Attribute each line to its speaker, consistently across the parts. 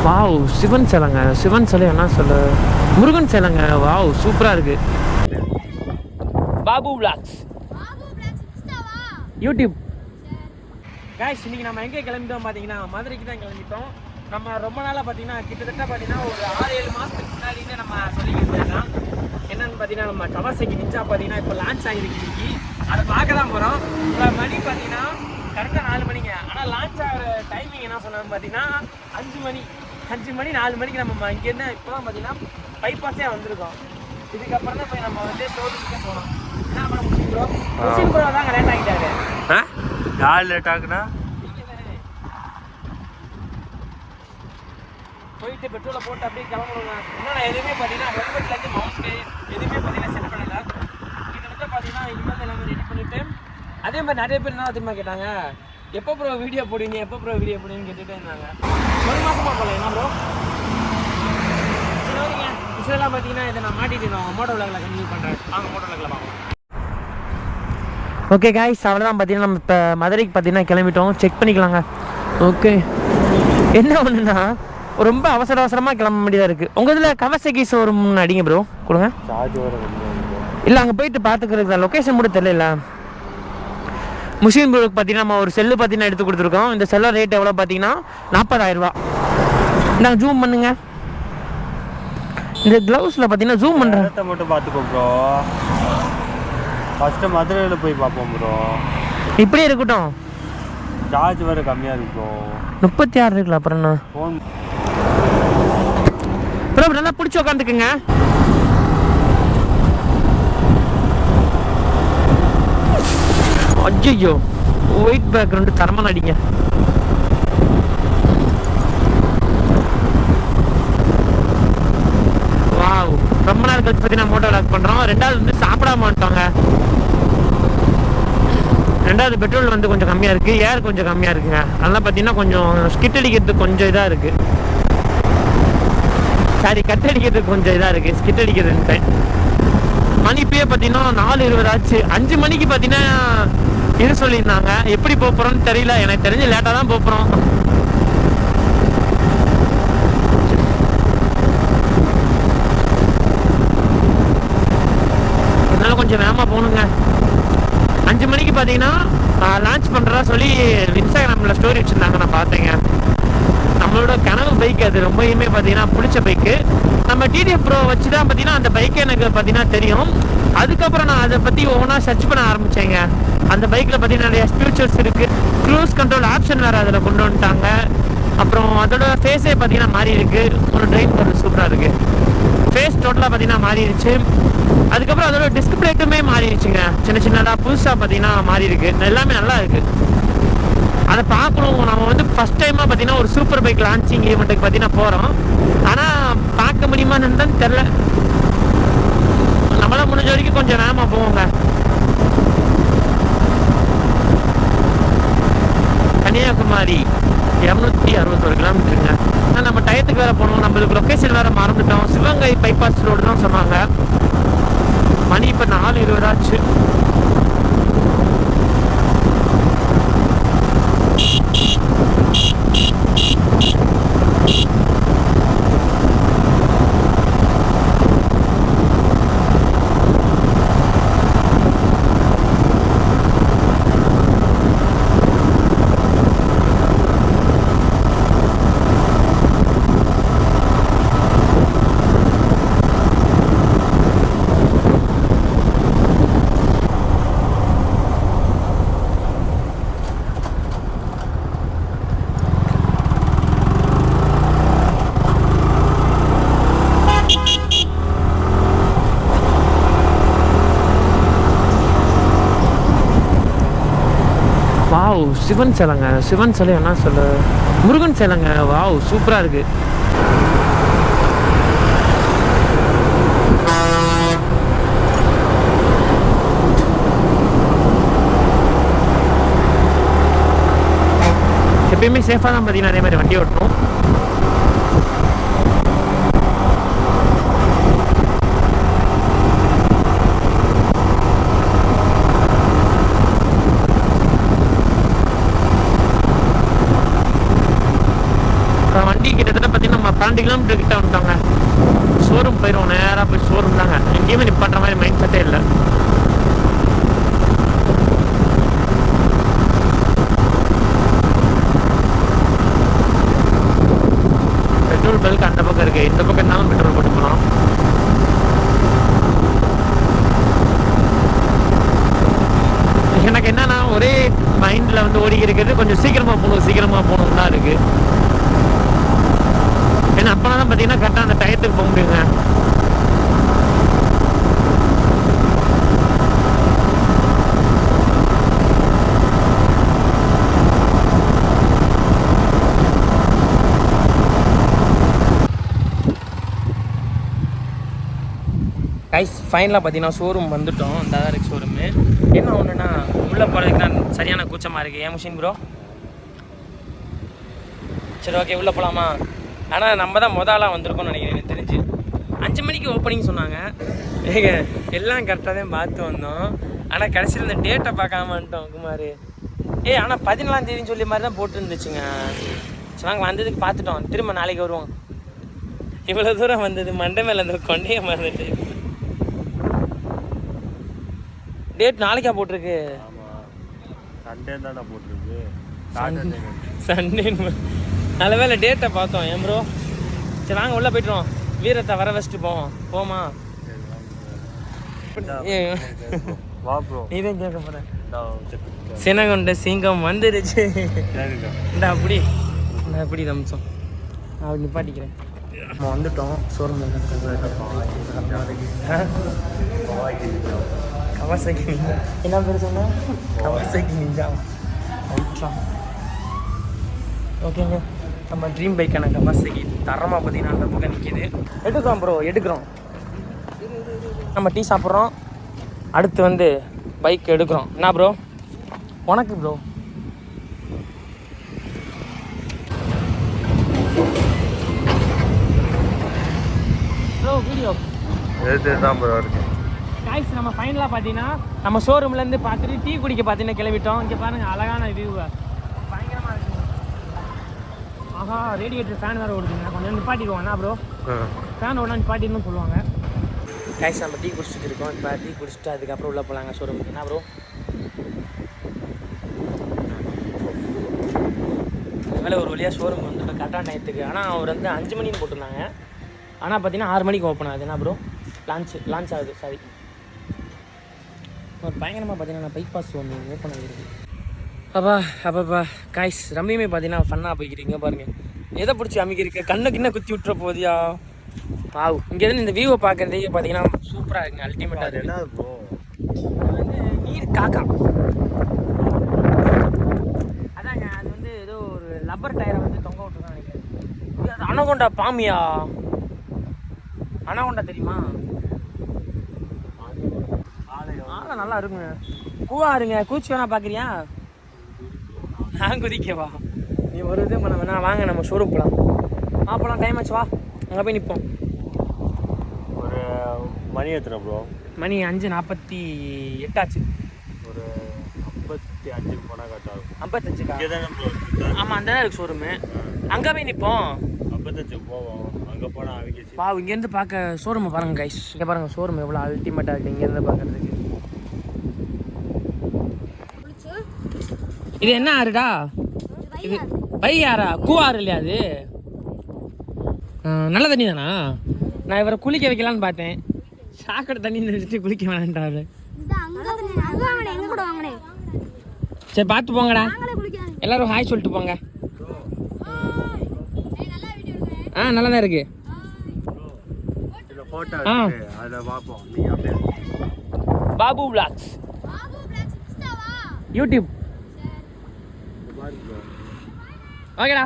Speaker 1: Wow, Sivan சிலைங்க. Sivan சிலை என்ன சொல்ல, முருகன் சிலைங்க. வாவ், சூப்பராக இருக்கு. Babu vlogs YouTube. கைஸ், இன்னைக்கு நம்ம எங்கே கிளம்பிட்டோம் பார்த்தீங்கன்னா, மதுரைக்கு தான் கிளம்பிட்டோம். நம்ம ரொம்ப நாளாக பார்த்தீங்கன்னா கிட்டத்தட்ட பார்த்தீங்கன்னா ஒரு 6-7 மாதத்துக்கு முன்னாடியே நம்ம சொல்லிக்கிட்டு இருந்தோம். என்னென்னு பார்த்தீங்கன்னா, நம்ம கவாசகி நிஞ்சா பார்த்தீங்கன்னா இப்போ லான்ச் ஆகிருக்கு. இன்னைக்கு அதை பார்க்க தான் போகிறோம். இப்போ மணி பார்த்தீங்கன்னா கரெக்டாக 4 மணிங்க. ஆனால் லான்ச் ஆகிற டைமிங் என்ன சொன்னாங்க பார்த்தீங்கன்னா 5 மணி 4 மணிக்கு நம்ம இங்கேருந்து இப்போ தான் பார்த்தீங்கன்னா பைபாஸே வந்திருக்கோம். இதுக்கப்புறம் தான் போய் நம்ம வந்து ஷோரூமுக்கே போகணும். என்ன பண்ண முடியும் ப்ரோ? முஸ்லிம் ப்ரோ தாங்க லேட் ஆகிட்டாரு.
Speaker 2: யார் லேட் ஆகுனா?
Speaker 1: போயிட்டு பெட்ரோலை போட்டு அப்படியே கிளம்பணுங்க. இன்னும் எதுவுமே பார்த்தீங்கன்னா ஹெல்மெட்லேருந்து மவுண்ட்டு எதுவுமே பார்த்தீங்கன்னா செட் பண்ணலை. கிட்டத்தட்ட பார்த்தீங்கன்னா இனிமேல் எல்லாமே ரெடி பண்ணிவிட்டு, அதே மாதிரி நிறைய பேர் என்ன திரும்ப கேட்டாங்க, எப்போ ப்ரோ வீடியோ போடுவீங்க கேட்டுகிட்டே இருந்தாங்க. 1 மாதமாக போகல. என்ன ப்ரோ? சரி, ஓகேங்க. விஷயம்லாம் பார்த்தீங்கன்னா இதை நான் மாட்டிட்டு நான் மோட்டோ விளாகில் கண்டினியூ பண்ணுறேன். வாங்க மோட்டோ விளாகில் பார்ப்போம். ஓகே காய்ஸ், அவ்வளோதான். பார்த்தீங்கன்னா நம்ம இப்போ மதுரைக்கு பார்த்தீங்கன்னா கிளம்பிட்டோம். செக் பண்ணிக்கலாங்க. ஓகே, என்ன ஒன்றுன்னா ரொம்ப அவசரமாக கிளம்ப வேண்டியதாக இருக்குது. உங்கள் இதில் கவாசகி ஷோரூம் அடிங்க ப்ரோ, கொடுங்க. இல்லை, அங்கே போயிட்டு பார்த்துக்கிறதுக்கு தான், லொக்கேஷன் கூட தெரியல. முஸ்லீம் ப்ரோக்கு பார்த்தீங்கன்னா நம்ம ஒரு செல்லு பார்த்தீங்கன்னா எடுத்து கொடுத்துருக்கோம். இந்த செல்லர் ரேட் எவ்வளோ பார்த்தீங்கன்னா 40,000 ரூபா. நாங்கள் ஜூம் பண்ணுங்க. இந்த க்ளவுஸில் பார்த்தீங்கன்னா ஜூம் பண்ணுறேன்
Speaker 2: மட்டும் பார்த்துக்கோ ப்ரோ. ஃபஸ்ட்டு மதுரையில் போய் பார்ப்போம் ப்ரோ.
Speaker 1: இப்படியே இருக்கட்டும்.
Speaker 2: சார்ஜ் வேறு கம்மியாக இருக்கு ப்ரோ.
Speaker 1: 36 இருக்குல்ல, அப்புறம் என்ன
Speaker 2: ஃபோன்
Speaker 1: ப்ரோ? நல்லா பிடிச்சி உட்காந்துக்குங்க. அஜ்ஜோ, ஒயிட் பேக்ரவுண்டு தரமாக அடிங்க. வாவ், ரொம்ப நாள் கழிச்சு பார்த்தீங்கன்னா மோட்டோ விளாக் பண்ணுறோம். ரெண்டாவது வந்து சாப்பிடாம வந்துட்டோங்க. ரெண்டாவது பெட்ரோல் வந்து கொஞ்சம் கம்மியாக இருக்குது, ஏர் கொஞ்சம் கம்மியாக இருக்குங்க. அதெல்லாம் பார்த்தீங்கன்னா கொஞ்சம் ஸ்கிட் அடிக்கிறதுக்கு கொஞ்சம் இதாக இருக்குது. சாரி, கட் அடிக்கிறதுக்கு கொஞ்சம் இதாக இருக்குது, ஸ்கிட் அடிக்கிறது டைம். மணி இப்பயே பார்த்தீங்கன்னா 4:20 ஆச்சு. 5 மணிக்கு பார்த்தீங்கன்னா இது சொல்லியிருந்தாங்க. எப்படி போகிறோன்னு தெரியல. எனக்கு தெரிஞ்சு லேட்டாக தான் போகிறோம். இதனால கொஞ்சம் வேகமாக போகணுங்க. 5 மணிக்கு பார்த்தீங்கன்னா லான்ச் பண்ணுறதா சொல்லி இன்ஸ்டாகிராமில் ஸ்டோரி வச்சுருந்தாங்க, நான் பார்த்தேங்க. நம்மளோட கனவு பைக் அது. ரொம்பவுமே பார்த்தீங்கன்னா பிடிச்ச பைக்கு. நம்ம டிடிஎஃப் ப்ரோ வச்சு தான் பார்த்தீங்கன்னா அந்த பைக்கு எனக்கு பார்த்தீங்கன்னா தெரியும். அதுக்கப்புறம் நான் அதை பற்றி ஒவ்வொன்றா சர்ச் பண்ண ஆரம்பித்தேங்க. அந்த பைக்கில் பார்த்தீங்கன்னா நிறைய ஃபியூச்சர்ஸ் இருக்குது. க்ரூஸ் கண்ட்ரோல் ஆப்ஷன் வேறு அதில் கொண்டு வந்துட்டாங்க. அப்புறம் அதோட ஃபேஸே பார்த்தீங்கன்னா மாறி இருக்குது. ஒரு ட்ரைவ் ஒரு சூப்பராக இருக்குது. ஃபேஸ் டோட்டலாக பார்த்தீங்கன்னா மாறிடுச்சு. அதுக்கப்புறம் அதோட டிஸ்க் பிளேட்டுமே மாறிடுச்சுங்க. சின்னதாக புதுசாக பார்த்தீங்கன்னா மாறி இருக்குது. எல்லாமே நல்லா இருக்குது. அதை பார்க்கணும். நம்ம வந்து ஃபஸ்ட் டைமாக பார்த்தீங்கன்னா ஒரு சூப்பர் பைக் லான்ச்சிங் ஈவெண்ட்டுக்கு பார்த்தீங்கன்னா போகிறோம். ஆனால் பார்க்க முடியுமான்னு தான் தெரில. நம்மளால முடிஞ்ச வரைக்கும் கொஞ்சம் வேகமாக போவோங்க. கன்னியாகுமரி 261 கிலோமீட்டருங்க. ஆனால் நம்ம டயத்துக்கு வேறு போகணும். நம்மளுக்கு லொக்கேஷன் வேறு மறந்துட்டோம். சிவகங்கை பைபாஸ் ரோடு தான் சொன்னாங்க. மணி இப்போ 4:20 ஆச்சு. வாவ், சிவன் சிலைங்க. சிவன் சிலை என்ன சொல்ல, முருகன் சிலைங்க. வாவ், சூப்பராக இருக்குது. எப்பயுமே சேஃபாக தான் பார்த்தீங்கன்னா அதே மாதிரி வண்டி ஓட்டணும். வண்டி கிட்டத்தட்ட பார்த்தீங்கன்னா நம்ம 12 கிலோமீட்டர் கிட்ட வந்துட்டோங்க. ஷோரூம் போயிடுவோம், நேராக போய் ஷோரூம் தாங்க. எங்கேயுமே நிப்பாட்டுற மாதிரி மைண்ட் செட்டே இல்லை. பெட்ரோல் பல்க் அந்த பக்கம் இருக்குது, இந்த பக்கம் இருந்தாலும் பெட்ரோல் போட்டு போகலாம். எனக்கு என்னன்னா ஒரே மைண்டில் வந்து ஓடி இருக்கிறது கொஞ்சம் சீக்கிரமாக போகணும் தான் இருக்குது. ஏன்னா அப்போனா தான் பார்த்தீங்கன்னா கரெக்டாக அந்த டயத்துக்கு போக முடியுங்க. கைஸ் ஃபைனலாக பார்த்தீங்கன்னா ஷோரூம் வந்துவிட்டோம். இந்த அதாரிக் ஷோரூமு. என்ன ஒன்றுனா உள்ளே போகிறதுக்கு தான் சரியான கூச்சமாக இருக்குது. ஏன் மிஷின் ப்ரோ? சரி ஓகே, உள்ளே போகலாமா? ஆனால் நம்ம தான் முதலாக வந்திருக்கோம்னு நினைக்கிறேன். எனக்கு தெரிஞ்சு 5 மணிக்கு ஓப்பனிங் சொன்னாங்க. ஏங்க எல்லாம் கரெக்டாக தான் பார்த்து வந்தோம். ஆனால் கடைசியில் இந்த டேட்டை பார்க்காம வந்துட்டோம் குமார். ஆனால் 14ஆம் தேதின்னு சொல்லி மாதிரி தான் போட்டுருந்துச்சுங்க. சரி நாங்கள் வந்ததுக்கு பார்த்துட்டோம். திரும்ப நாளைக்கு வருவோம். இவ்வளோ தூரம் வந்தது மண்டை மேலே அந்த கொண்டையை மறந்துட்டு. டேட் நாளைக்கா போட்டிருக்கு?
Speaker 2: சண்டே தானே போட்டிருக்கு.
Speaker 1: சண்டே நல்ல வேலை டேட்டை பார்த்தோம். ஏன் ப்ரோ? சரி நாங்கள் உள்ளே போய்ட்டுருவோம். வீரத்தை வர வச்சுட்டு போமா? நீதான் கேட்க போகிறேன். சினகொண்ட சிங்கம் வந்துருச்சு. இந்த அப்படி தம்சம் அப்படி நிப்பாட்டிக்கிறேன். நம்ம வந்துட்டோம் ஷோரூம். கவாசகி என்ன பேர் சொன்னா? Kawasaki ninja. ஓகேங்க, நம்ம ட்ரீம் பைக்கான கவாசகி தரமாக பார்த்தீங்கன்னா அந்த பக்கம் நிற்கிது. எடுக்கிறோம் ப்ரோ, எடுக்கிறோம். நம்ம டீ சாப்பிட்றோம். அடுத்து வந்து பைக் எடுக்கிறோம். என்ன ப்ரோ உனக்கு ப்ரோ? ப்ரோ வீடியோ
Speaker 2: தான் ப்ரோ இருக்கு.
Speaker 1: காய்ஸ் நம்ம ஃபைனலாக பார்த்தீங்கன்னா நம்ம ஷோரூம்லேருந்து பார்த்துட்டு டீ குடிக்க பார்த்தீங்கன்னா கிளம்பிட்டோம். இங்கே பாருங்கள் அழகான வியூவை, பயங்கரமாக இருக்குங்க. ஆஹா, ரேடியேட்டர் ஃபேன் வேறு ஓடுதுங்க. கொஞ்சம் நிப்பாட்டிடுவோம். என்ன ப்ரோ? ஃபேன் ஓடனா நிப்பாட்டின்னு சொல்லுவாங்க. காய்ஸ் நம்ம டீ குடிச்சிட்டு இருக்கோம். இப்போ டீ குடிச்சிட்டு அதுக்கப்புறம் உள்ளே போகலாங்க ஷோரூமுக்கு. என்ன ப்ரோ? அதனால ஒரு வழியாக ஷோரூம் வந்து இப்போ கரெக்டான டயத்துக்கு. ஆனால் அவர் வந்து 5 மணின்னு போட்டிருந்தாங்க. ஆனால் பார்த்தீங்கன்னா 6 மணிக்கு ஓப்பன் ஆகுது. என்ன ப்ரோ? லான்ச் ஆகுது. சாரி, ஒரு பயங்கரமாக பார்த்தீங்கன்னா பைபாஸ் ஒன்று ஓப்பன் ஆகிருக்கு. அப்பா காய்ஸ் ரம்மியுமே பார்த்தீங்கன்னா ஃபன்னாக போய்க்கிறீங்க பாருங்கள். எதை பிடிச்சி அமைக்கிறீங்க? கண்ணு குத்தி விட்டுற போதியா? வாவ், இங்கேருந்து இந்த வியூவை பார்க்குறதே பார்த்தீங்கன்னா சூப்பராக இருக்குங்க. அல்டிமேட்டாக இருக்குது. வந்து நீர் காக்கா அதாங்க. அது வந்து ஏதோ ஒரு லப்பர் டயரை வந்து தொங்க விட்டுருதான் நினைக்கிறேன். அது அனகொண்டா பாமியா? அனகொண்டா தெரியுமா? ஆளை நல்லா இருக்குங்க. கூவாருங்க. கூச்சி வேணா பார்க்குறியா? நான் குதிக்கவா? நீ ஒரு இது பண்ண வேணா. வாங்க நம்ம ஷோரூம் போகலாம். போகலாம். டைம் ஆச்சு, வா அங்கே போய் நிற்போம்.
Speaker 2: ஒரு மணி எத்தனை ப்ரோ?
Speaker 1: மணி 5:48 ஆச்சு.
Speaker 2: ஒரு 55 போனால் கரெக்டாக இருக்கும்.
Speaker 1: 55க்கா?
Speaker 2: இங்கே தானே ப்ரோ?
Speaker 1: ஆமாம், அந்த தான் இருக்குது ஷோரூமு. அங்கே போய் நிற்போம்.
Speaker 2: 55 போவோம். அங்கே போனால் அவங்க
Speaker 1: வா, இங்கேருந்து பார்க்க ஷோரூமை பாருங்கள் கைஸ். இங்கே பாருங்கள் ஷோரூம் எவ்வளோ அல்டிமேட்டாக இருக்குது இங்கேருந்து பார்க்குறதுக்கு. இது என்ன ஆறுடா? இது பையாரா? கூவாறு இல்லையா அது? நல்ல தண்ணி தானா? நான் இவரை குளிக்க வைக்கலான்னு பார்த்தேன். சாக்கடை தண்ணி நிறுத்தி குளிக்க வேணான்றாரு. சரி பார்த்து போங்கடா. எல்லாரும் ஹாய் சொல்லிட்டு போங்க. நல்லா தான் இருக்கு. Babu vlogs YouTube. ஓகேடா.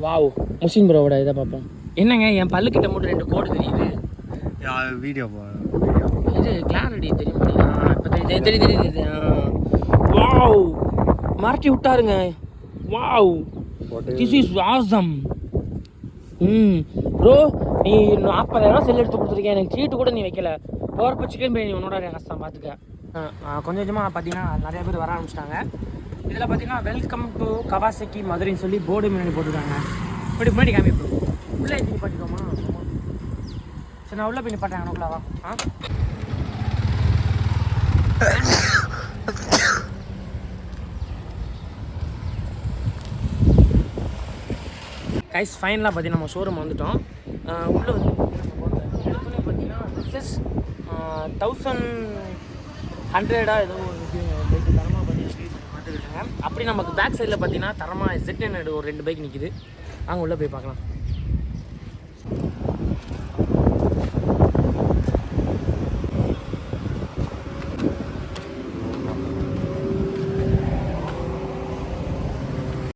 Speaker 1: வாவ், முஸ்லிம் ப்ரோவோட இதை பார்ப்போம். என்னங்க என் பல்லுக்கிட்ட மட்டும் 2 கோடு தெரியுது.
Speaker 2: வீடியோ
Speaker 1: இது கிளாரிட்டி தெரியுமா? இப்போ தெரியுது. வாவ், மாட்டி விட்டாருங்க. Wow, this is awesome. Bro நீ 40,000 செல் எடுத்து கொடுத்துருக்கேன். எனக்கு ட்ரீட்டு கூட நீ வைக்கல. போகிறப்ப சிக்கன் பிரியாணி உன்னோட கஷ்டம் பார்த்துக்க. கொஞ்சம் கொஞ்சமாக பார்த்தீங்கன்னா நிறைய பேர் வர ஆரம்பிச்சிட்டாங்க.
Speaker 3: இதில் பார்த்தீங்கன்னா வெல்கம் டு கவாசக்கி மதுரைன்னு சொல்லி போர்டு முன்னாடி போட்டுருக்காங்க. இப்படி முன்னாடி காமிப்போம். உள்ளே நீ பாட்டிக்கோமா? சரி நான் உள்ளே போய் நிப்பாட்டாங்க உள்ளவா? கைஸ் ஃபைனலாக பார்த்தீங்கன்னா நம்ம ஷோரூம் வந்துட்டோம். உள்ளே வந்து பார்த்தீங்கன்னா திஸ் 1100 ஏதோ ஒரு பைக் தரமாக பார்த்துக்கிட்டாங்க. அப்படி நமக்கு பேக் சைடில் பார்த்தீங்கன்னா தரமாக ZN ஒரு 2 பைக் நிற்கிது. அங்கே உள்ளே போய் பார்க்கலாம்.